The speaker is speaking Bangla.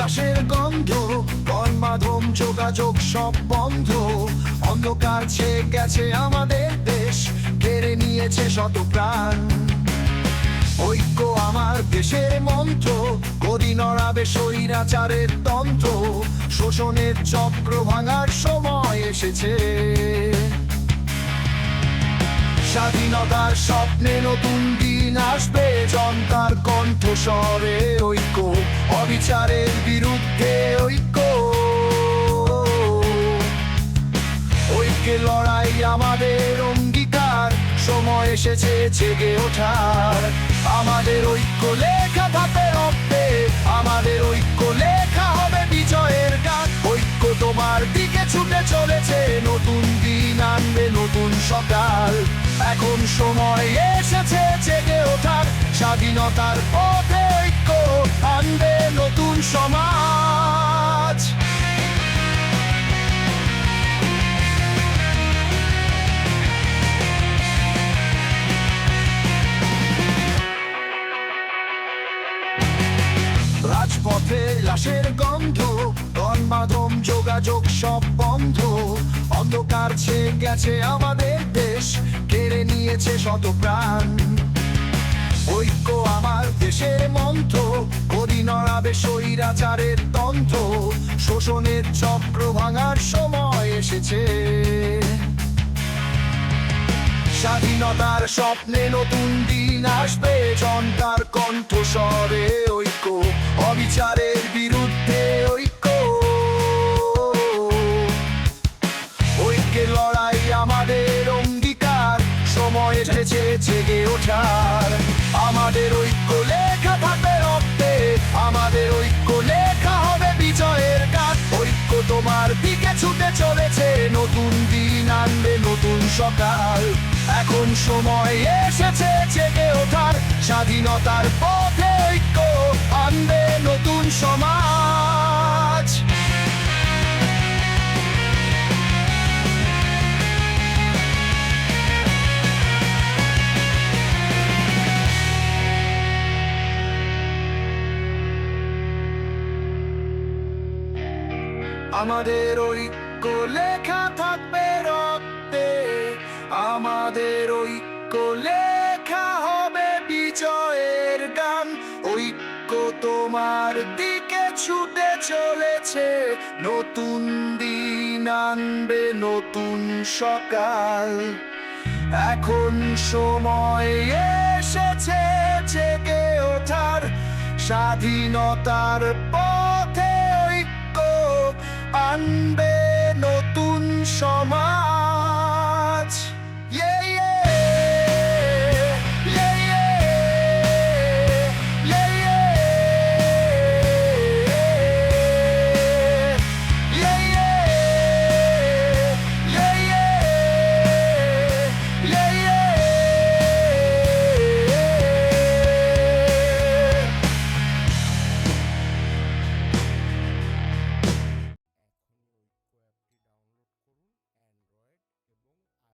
লাশের গন্ধ, গণমাধ্যম যোগাযোগ সব বন্ধ। অন্ধকার ছেয়ে গেছে আমাদের দেশ, কেড়ে নিয়েছে শত প্রাণ। ঐক্য আমার দেশের মন্ত্র, গদি নড়াবে স্বৈরাচারের তন্ত্র। শোষণের চক্র ভাঙার সময় এসেছে। স্বাধীনতার স্বপ্নে নতুন দিন আসবে, জনতার কণ্ঠস্বরে ঐক্য, অবিচারের বিরুদ্ধে ঐক্য। ঐক্যে লড়াই আমাদের অঙ্গীকার, সময় এসেছে জেগে ওঠার। আমাদের ঐক্য লেখা থাকবে রক্তে, আমাদের ঐক্য লেখা হবে বিজয়ের গান। ঐক্য তোমার দিকে ছুটে চলেছে, নতুন দিন আনবে নতুন সকাল। এখন সময় এসেছে জেগে ওঠার, স্বাধীনতার পথে ঐক্য আনবে নতুন সমাজ। রাজপথে লাশের গন্ধ, গণমাধ্যম যোগাযোগ সব বন্ধ। অন্ধকার ছেয়ে গেছে আমাদের দেশ, কেড়ে নিয়েছে শত প্রাণ। ঐক্য আমার দেশের মন্ত্র, গদি নড়াবে স্বৈরাচারের তন্ত্র। শোষণের চক্র ভাঙার সময় এসেছে। স্বাধীনতার স্বপ্নে নতুন দিন আসবে, জনতার কণ্ঠস্বরে ঐক্য, অবিচারের বিরুদ্ধে ঐক্য। ঐক্যে লড়াই আমাদের অঙ্গীকার, সময় এসেছে জেগে ওঠার। আমাদের ঐক্য লেখা থাকবে রক্তে, আমাদের ঐক্য লেখা হবে বিজয়ের গান। ঐক্য তোমার দিকে ছুটে চলেছে, নতুন দিন আনবে নতুন সকাল। এখন সময় এসেছে জেগে ওঠার, স্বাধীনতার পথে ঐক্য আনবে নতুন সমাজ। আমাদের ঐক্য লেখা থাকবে রক্তে, আমাদের ঐক্য লেখা হবে বিজয়ের গান। ঐক্য তোমার দিকে ছুটে চলেছে, নতুন দিন আনবে নতুন সকাল। এখন সময় এসেছে জেগে ওঠার, স্বাধীনতার পথে ঐক্য আনবে